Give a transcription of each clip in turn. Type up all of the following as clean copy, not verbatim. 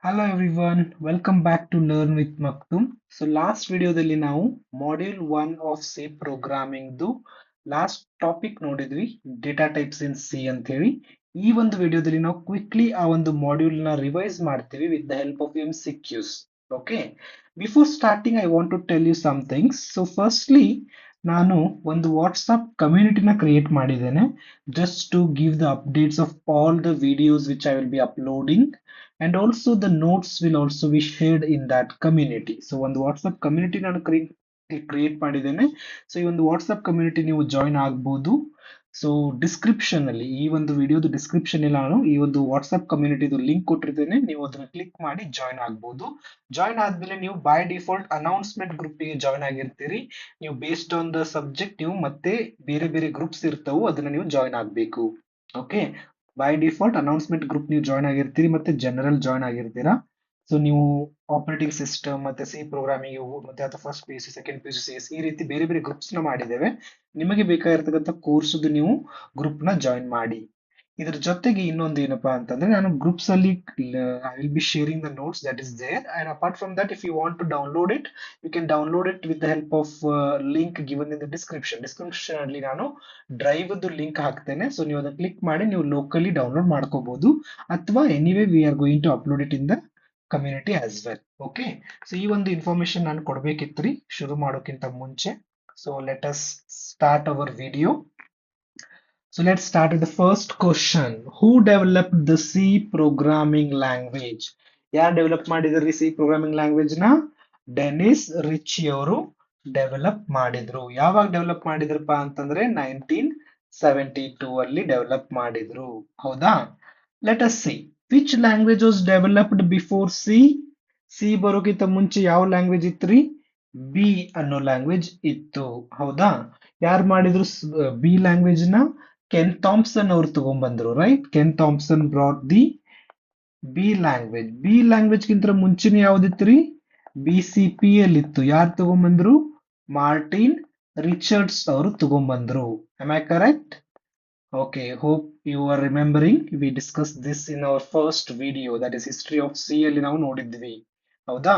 Hello everyone, welcome back to Learn with Maktoum. So last ವಿಡಿಯೋದಲ್ಲಿ ನಾವು module 1 of C ಪ್ರೋಗ್ರಾಮಿಂಗ್ದು last topic ನೋಡಿದ್ವಿ, data types in C ಅಂತ ಹೇಳಿ. ಈ ಒಂದು ವಿಡಿಯೋದಲ್ಲಿ ನಾವು ಕ್ವಿಕ್ಲಿ ಆ ಒಂದು ಮಾಡ್ಯೂಲ್ ನ ರಿವೈಸ್ ಮಾಡ್ತೀವಿ with the help of MCQs. Okay, before starting I want to tell you some things. So firstly ನಾನು ಒಂದು ವಾಟ್ಸ್ಆಪ್ ಕಮ್ಯುನಿಟಿನ ಕ್ರಿಯೇಟ್ ಮಾಡಿದ್ದೇನೆ, just to give the updates of all the videos which I will be uploading. And also the notes will also be shared in that community. So ಒಂದು WhatsApp community ನಾನು create ಮಾಡಿದ್ದೇನೆ. So ಈ ಒಂದು WhatsApp community ನೀವು join ಆಗ್ಬೋದು. So description ಅಲ್ಲಿ, ಈ ಒಂದು ವಿಡಿಯೋದು ಡಿಸ್ಕ್ರಿಪ್ಷನ್ ಅಲ್ಲಿ ನಾನು ಈ ಒಂದು ವಾಟ್ಸ್ಆಪ್ ಕಮ್ಯುನಿಟಿದು ಲಿಂಕ್ ಕೊಟ್ಟಿರ್ತೇನೆ, ನೀವು ಅದನ್ನ ಕ್ಲಿಕ್ ಮಾಡಿ ಜಾಯಿನ್ ಆಗ್ಬೋದು. ಜಾಯಿನ್ ಆದ್ಮೇಲೆ ನೀವು ಬೈ ಡಿಫಾಲ್ಟ್ ಅನೌನ್ಸ್ಮೆಂಟ್ ಗ್ರೂಪ್ ಗೆ ಜಾಯಿನ್ ಆಗಿರ್ತೀರಿ. ನೀವು ಬೇಸ್ಡ್ ಆನ್ ದ ಸಬ್ಜೆಕ್ಟ್ ನೀವು ಮತ್ತೆ ಬೇರೆ ಬೇರೆ ಗ್ರೂಪ್ಸ್ ಇರ್ತಾವು, ಅದನ್ನ ನೀವು ಜಾಯಿನ್ ಆಗ್ಬೇಕು. Okay, by default announcement group ನೀವು ಜಾಯ್ನ್ ಆಗಿರ್ತೀರಿ ಮತ್ತೆ ಜನರಲ್ ಜಾಯ್ನ್ ಆಗಿರ್ತೀರಾ. ಸೊ ನೀವು ಆಪರೇಟಿಂಗ್ ಸಿಸ್ಟಮ್ ಮತ್ತೆ ಸಿ ಪ್ರೋಗ್ರಾಮಿಂಗ್ ಮತ್ತೆ ಅಥವಾ first P U C, second P U C, ಈ ರೀತಿ ಬೇರೆ ಬೇರೆ ಗ್ರೂಪ್ಸ್ ನ ಮಾಡಿದ್ದೇವೆ. ನಿಮಗೆ ಬೇಕಾಗಿರ್ತಕ್ಕಂಥ ಕೋರ್ಸ್ ನೀವು ಗ್ರೂಪ್ ನ ಜಾಯಿನ್ ಮಾಡಿ. ಇದ್ರ ಜೊತೆಗೆ ಇನ್ನೊಂದು ಏನಪ್ಪಾ ಅಂತಂದ್ರೆ, ನಾನು ಗ್ರೂಪ್ಸ್ ಅಲ್ಲಿ I will be sharing the notes that is there, and apart from that if you want to download it, you can download it with the help of link given in the description ಅಲ್ಲಿ ನಾನು drive link ಹಾಕ್ತೇನೆ. So ನೀವು ಅದನ್ನ click ಮಾಡಿ ನೀವು locally download ಮಾಡ್ಕೋಬಹುದು, ಅಥವಾ anyway we are going to upload it in the community as well. Okay, so ಈ ಒಂದು ಇನ್ಫಾರ್ಮೇಶನ್ ನಾನು ಕೊಡ್ಬೇಕಿತ್ರಿ ಶುರು ಮಾಡೋಕ್ಕಿಂತ ಮುಂಚೆ. So let us start our video. So let's start with the first question. Who developed the C programming language? ಯಾರು develop ಮಾಡಿದ್ರಿ C programming language ನ? ಡೆನಿಸ್ ರಿಚಿ ಅವರು ಡೆವಲಪ್ ಮಾಡಿದ್ರು. ಯಾವಾಗ ಡೆವಲಪ್ ಮಾಡಿದ್ರಪ್ಪ ಅಂತಂದ್ರೆ 1972 ಅಲ್ಲಿ ಡೆವಲಪ್ ಮಾಡಿದ್ರು. ಹೌದಾ? Let us see which language was developed before C. C ಬರೋಕ್ಕಿಂತ ಮುಂಚೆ ಯಾವ ಲ್ಯಾಂಗ್ವೇಜ್ ಇತ್ರಿ? ಬಿ ಅನ್ನೋ ಲ್ಯಾಂಗ್ವೇಜ್ ಇತ್ತು. ಹೌದಾ? ಯಾರು ಮಾಡಿದ್ರು ಬಿ ಲ್ಯಾಂಗ್ವೇಜ್ ನ? ಕೆನ್ ಥಾಮ್ಸನ್ ಅವರು ತಗೊಂಡ್ಬಂದ್ರು. Right, Ken Thompson brought the B language. B language ಗಿಂತ ಮುಂಚಿನ ಯಾವ್ದಿತ್ರಿ? BCP ಅಲ್ಲಿ ಇತ್ತು. ಯಾರು ತಗೊಂಡ್ಬಂದ್ರು? ಮಾರ್ಟಿನ್ ರಿಚರ್ಡ್ಸ್ ಅವರು ತಗೊಂಡ್ಬಂದ್ರು. Am I correct? Okay, hope you are remembering. We discussed this in our first video, that is history of C ಅಲ್ಲಿ ನಾವು ನೋಡಿದ್ವಿ. ಹೌದಾ?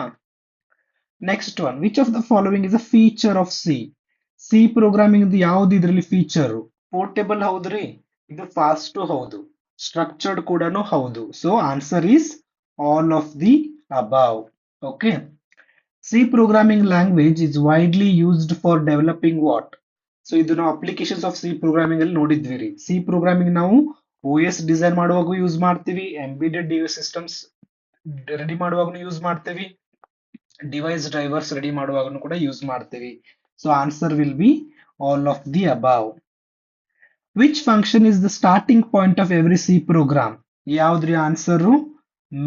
Next one, which of the following is a feature of C. C programming ಯಾವ್ದು ಇದರಲ್ಲಿ feature? Portable ಹೌದ್ರಿ, ಇದು fast ಹೌದು, structured ಕೂಡ ಹೌದು. So answer is all of the above. Okay, C programming language is widely used for developing what. So ಇದು ನಾವು applications of C programming ಅಲ್ಲಿ ನೋಡಿದ್ವಿ ರೀ. ಸಿ ಪ್ರೋಗ್ರಾಮಿಂಗ್ ನಾವು OS ಡಿಸೈನ್ ಮಾಡುವಾಗ ಯೂಸ್ ಮಾಡ್ತೀವಿ, ಎಂಬಿಡೆಡ್ ಡಿವೈಸ್ ಸಿಸ್ಟಮ್ಸ್ ರೆಡಿ ಮಾಡುವಾಗ use ಮಾಡ್ತೀವಿ, ಡಿವೈಸ್ ಡ್ರೈವರ್ಸ್ ರೆಡಿ ಮಾಡುವಾಗನು ಕೂಡ ಯೂಸ್ ಮಾಡ್ತೀವಿ. So answer will be all of the above. Which function is the starting point of every C program? ಯಾವ್ದ್ರಿ answer?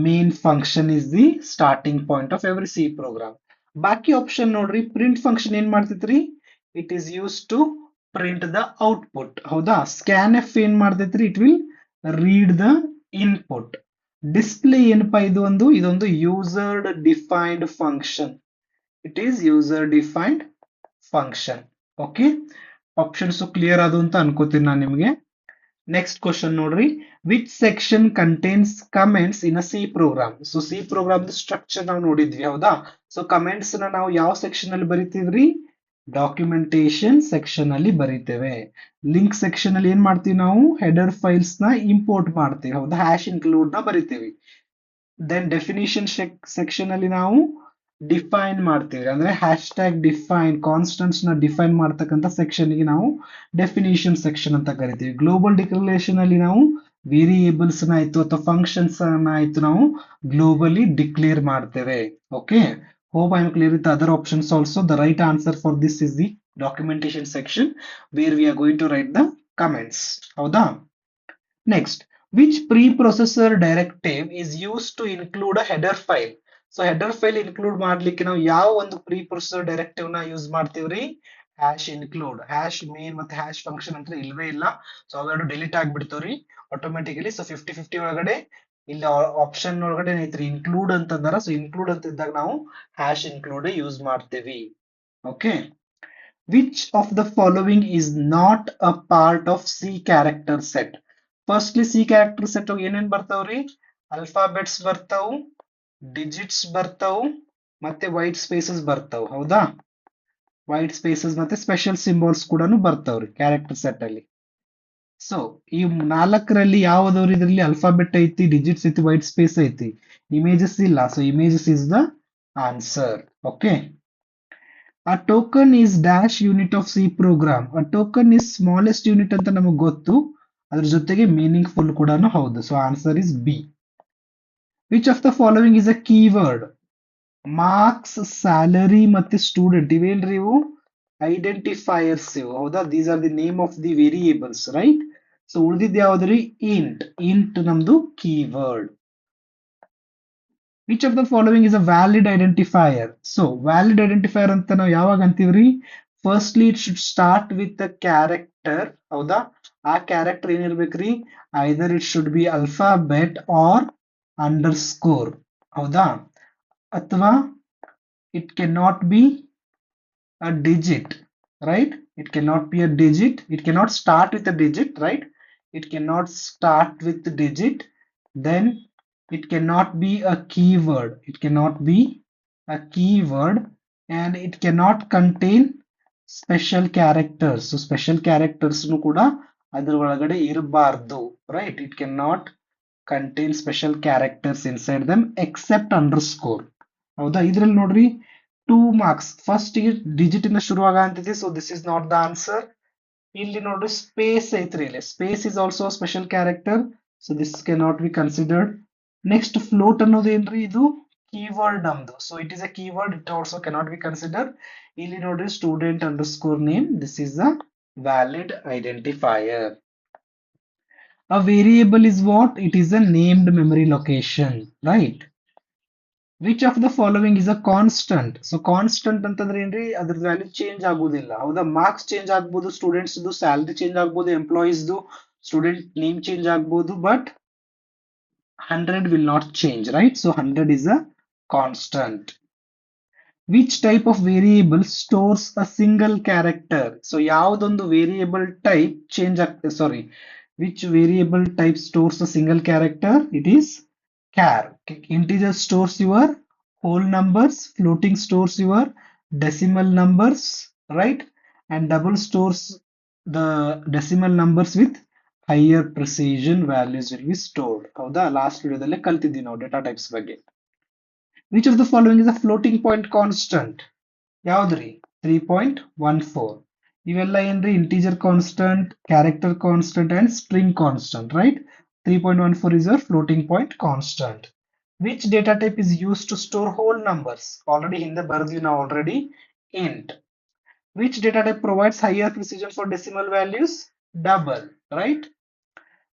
Main function is the starting point of every C program. ಬಾಕಿ option ನೋಡ್ರಿ, print function ಏನ್ ಮಾಡ್ತೈತ್ರಿ? It is use to print the output. ಹೌದಾ? Scanf ಏನ್ ಮಾಡ್ತೈತ್ರಿ? It will read the input. Display ಏನಪ್ಪಾ ಇದೊಂದು user defined function. It is user defined function. Okay, options clear ಅದು ಅಂತ ಅನ್ಕೋತೀನಿ ನಾನು ನಿಮಗೆ. ನೆಕ್ಸ್ಟ್ ಕ್ವಶನ್ ನೋಡ್ರಿ, which section contains comments in a C program. So C program structure ನಾವು ನೋಡಿದ್ವಿ. ಹೌದಾ? ಸೊ ಕಮೆಂಟ್ಸ್ ನ ನಾವು ಯಾವ ಸೆಕ್ಷನ್ ಅಲ್ಲಿ ಬರಿತೀವ್ರಿ? ಡಾಕ್ಯುಮೆಂಟೇಶನ್ ಸೆಕ್ಷನ್ ಅಲ್ಲಿ ಬರಿತೇವೆ. ಲಿಂಕ್ ಸೆಕ್ಷನ್ ಅಲ್ಲಿ ಏನ್ ಮಾಡ್ತೀವಿ ನಾವು? ಹೆಡರ್ ಫೈಲ್ಸ್ ನ ಇಂಪೋರ್ಟ್ ಮಾಡ್ತೀವಿ. ಹೌದಾ? ಹ್ಯಾಶ್ ಇನ್ಕ್ಲೂಡ್ ನ ಬರಿತೀವಿ. ದೆನ್ ಡೆಫಿನಿಷನ್ ಸೆಕ್ಷನ್ ಅಲ್ಲಿ ನಾವು ಡಿಫೈನ್ ಮಾಡ್ತೀವಿ, ಅಂದ್ರೆ ಹ್ಯಾಶ್ ಟ್ಯಾಗ್ ಡಿಫೈನ್ ಕಾನ್ಸ್ಟೆಂಟ್ಸ್ ನ ಡಿಫೈನ್ ಮಾಡ್ತಕ್ಕಂಥ ಸೆಕ್ಷನ್ ಗೆ ನಾವು ಡೆಫಿನಿಷನ್ ಸೆಕ್ಷನ್ ಅಂತ ಕರಿತೀವಿ. ಗ್ಲೋಬಲ್ ಡಿಕ್ಲರೇಷನ್ ಅಲ್ಲಿ ನಾವು ವೇರಿಯೇಬಲ್ಸ್ ನ ಆಯ್ತು ಅಥವಾ ಫಂಕ್ಷನ್ಸ್ ನ ಆಯ್ತು ನಾವು ಗ್ಲೋಬಲಿ ಡಿಕ್ಲೇರ್ ಮಾಡ್ತೇವೆ. Okay, hope I am clear with other options also. The right answer for this is the documentation section where we are going to write the comments. ಹೌದಾ? Next, which preprocessor directive is used to include a header file. So header file include ಮಾಡ್ಲಿಕ್ಕೆ ನಾವು ಯಾವ ಒಂದು ಪ್ರಿಪ್ರೊಸೆಸರ್ directive ನ use ಮಾಡ್ತೀವ್ರಿ? Hash include. Hash main ಮತ್ತೆ hash function ಅಂತ ಇಲ್ವೇ ಇಲ್ಲ. ಸೊ ಅವೆರಡು ಡಿಲೀಟ್ ಆಗ್ಬಿಡ್ತಾವ್ರಿ ಆಟೋಮೆಟಿಕಲಿ. ಸೊ 50-50 ಒಳಗಡೆ ಇಲ್ಲಿ ಆಪ್ಷನ್ ಒಳಗಡೆ ಐತ್ರಿ ಇನ್ಕ್ಲೂಡ್ ಅಂತಂದಾರ. ಸೊ ಇನ್ಕ್ಲೂಡ್ ಅಂತ ಇದ್ದಾಗ ನಾವು ಹ್ಯಾಶ್ ಇನ್ಕ್ಲೂಡ್ ಯೂಸ್ ಮಾಡ್ತೇವಿ. Okay, which of the following is not a part of C character set. Firstly C character set ಏನೇನ್ ಬರ್ತಾವ್ರಿ? ಅಲ್ಫಾಬೆಟ್ಸ್ ಬರ್ತಾವು, ಡಿಜಿಟ್ಸ್ ಬರ್ತಾವು ಮತ್ತೆ ವೈಟ್ ಸ್ಪೇಸಸ್ ಬರ್ತಾವು, ಹೌದಾ? ವೈಟ್ ಸ್ಪೇಸಸ್ ಮತ್ತೆ ಸ್ಪೆಷಲ್ ಸಿಂಬಲ್ಸ್ ಕೂಡ ಬರ್ತಾವ್ರಿ ಕ್ಯಾರೆಕ್ಟರ್ ಸೆಟ್ ಅಲ್ಲಿ. ಸೊ ಈ ನಾಲ್ಕರಲ್ಲಿ ಯಾವ್ದವ್ರು ಇದರಲ್ಲಿ ಅಲ್ಫಾಬೆಟ್ ಐತಿ, ಡಿಜಿಟ್ಸ್ ಐತಿ, ವೈಟ್ ಸ್ಪೇಸ್ ಐತಿ, ಇಮೇಜಸ್ ಇಲ್ಲ. So images is the answer. Okay. A token is dash unit of C program. A token is smallest unit ಅಂತ ನಮಗೆ ಗೊತ್ತು, ಅದ್ರ ಜೊತೆಗೆ ಮೀನಿಂಗ್ಫುಲ್ ಕೂಡ ಹೌದು. So answer is B. Which of the following is a keyword? Marks, salary ಮತ್ತೆ student ಇವೇನ್ರಿ ಇವು ಐಡೆಂಟಿಫೈಯರ್ಸ್ ಇವು, ಹೌದಾ? These are the name of the variables, right? So ಉಳಿದಿದ್ದು ಯಾವ್ದ್ರಿ? ಇಂಟ್. ಇಂಟ್ ನಮ್ದು keyword. Which of the following is a valid identifier? So valid identifier ಅಂತ ನಾವು ಯಾವಾಗ ಅಂತೀವ್ರಿ? Firstly it should start with a character, ಹೌದಾ? ಆ ಕ್ಯಾರೆಕ್ಟರ್ ಏನಿರ್ಬೇಕ್ರಿ? Either it should be alphabet R under score, ಹೌದಾ? ಅಥವಾ it cannot be a digit, right? It cannot be a digit. It cannot start with a digit, right? It cannot start with the digit. Then it cannot be a keyword. It cannot be a keyword, and it cannot contain special characters. So special characters nu kuda adar ಒಳಗಡೆ ಇರಬಾರ್ದು, right? It cannot contain special characters inside them except underscore, ಹೌದಾ? ಇದ್ರಲ್ಲಿ ನೋಡ್ರಿ 2 marks first digit ಇಂದ ಶುರುವಾಗ ಅಂತಿದೆ. So this is not the answer. ಇಲ್ಲಿ ನೋಡ್ರಿ ಸ್ಪೇಸ್ ಐತ್ರಿ, ಇಲ್ಲಿ space is also special character. So this cannot be considered. Next float ಅನ್ನೋದೇನ್ರಿ? ಇದು ಕೀವರ್ಡ್ ನಮ್ದು. So it is a keyword, it also cannot be considered. ಇಲ್ಲಿ ನೋಡ್ರಿ student underscore name, this is a valid identifier. A variable is what? It is a named memory location, right? Which of the following is a constant? So constant ಅಂತಂದ್ರೆ ಏನ್ರಿ? ಅದ್ರ value change ಆಗುದಿಲ್ಲ, ಹೌದಾ? Marks change ಆಗ್ಬೋದು, students salary change ಆಗ್ಬೋದು, employees student name change ಆಗ್ಬೋದು, but 100 will not change, right? So 100 is a constant. Which type of variable stores a single character? So ಯಾವ್ದೊಂದು variable type change ಆಗ್ತದೆ, sorry, which variable type stores a single character? It is char. Integer stores your whole numbers, floating stores your decimal numbers, right? And double stores the decimal numbers with higher precision values will be stored, ಹೌದಾ? Last ವಿಡಿಯೋದಲ್ಲೇ ಕಲ್ತಿದ್ವಿ ನಾವು data types ಬಗ್ಗೆ. Which of the following is a floating point constant? ಯಾವ್ದ್ರಿ? 3.14. ಇವೆಲ್ಲ ಏನ್ರಿ? Integer constant, character constant and string constant, right? 3.14 is your floating point constant. Which data type is used to store whole numbers? Already ಹಿಂದೆ ಬರ್ದ್ವಿ ನಾವು already. Int. Which data type provides higher precision for decimal values? Double, right?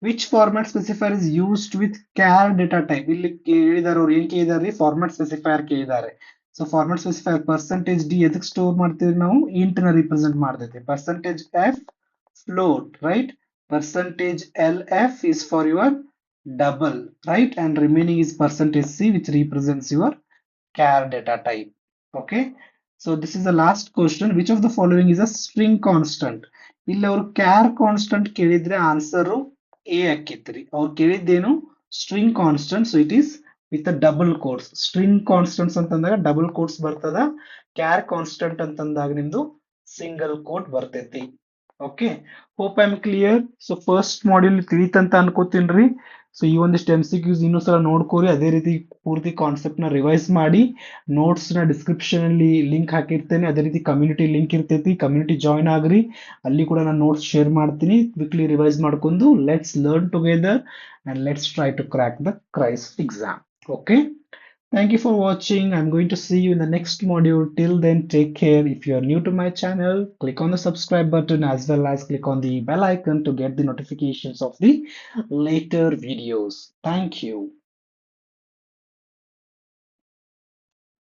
Which format specifier is used with char data type? ಇಲ್ಲಿ ಕೇಳಿದಾರೆ ಅವ್ರು, ಏನ್ ಕೇಳಿದಾರೆ? Format specifier ಕೇಳಿದ್ದಾರೆ. So format specifier percentage D ಎದಕ್ಕೆ store ಮಾಡ್ತೀವಿ ನಾವು? ಇಂಟ್ ನ ರಿಪ್ರೆಸೆಂಟ್ ಮಾಡ್ತೈತಿ. Percentage F float, right? Percentage LF is for your double, right? And remaining is percentage C, which represents your char data type. Okay. So this is the last question. Which of the following is a string constant? ಇಲ್ಲಿ ಅವ್ರು char constant ಕೇಳಿದ್ರೆ answer A ಹಾಕಿತ್ರಿ. ಅವ್ರು ಕೇಳಿದ್ದೇನು? String constant. So it is with double quotes. String constants ಅಂತಂದಾಗ double quotes ಬರ್ತದ. Char constant ಅಂತಂದಾಗ ನಿಮ್ದು ಸಿಂಗಲ್ ಕೋಟ್ ಬರ್ತೈತಿ. Okay, hope I am clear. So first module ತಿಳಿತಂತ ಅನ್ಕೋತೀನ್ರಿ. ಸೊ ಈ ಒಂದಿಷ್ಟು MCQs ಇನ್ನೊಂದ್ಸಲ ನೋಡ್ಕೋರಿ, ಅದೇ ರೀತಿ ಪೂರ್ತಿ ಕಾನ್ಸೆಪ್ಟ್ ನ ರಿವೈಸ್ ಮಾಡಿ. ನೋಟ್ಸ್ ನ ಡಿಸ್ಕ್ರಿಪ್ಷನ್ ಅಲ್ಲಿ ಲಿಂಕ್ ಹಾಕಿರ್ತೇನೆ, ಅದೇ ರೀತಿ ಕಮ್ಯುನಿಟಿ ಲಿಂಕ್ ಇರ್ತೈತಿ, ಕಮ್ಯುನಿಟಿ ಜಾಯ್ನ್ ಆಗ್ರಿ, ಅಲ್ಲಿ ಕೂಡ ನಾನು ನೋಟ್ಸ್ ಶೇರ್ ಮಾಡ್ತೀನಿ. ಕ್ವಿಕ್ಲಿ ರಿವೈಸ್ ಮಾಡ್ಕೊಂಡು let's learn together and let's try to crack the Christ exam. Okay, thank you for watching. I'm going to see you in the next module. Till then, take care. If you are new to my channel, click on the subscribe button as well as click on the bell icon to get the notifications of the later videos. Thank you.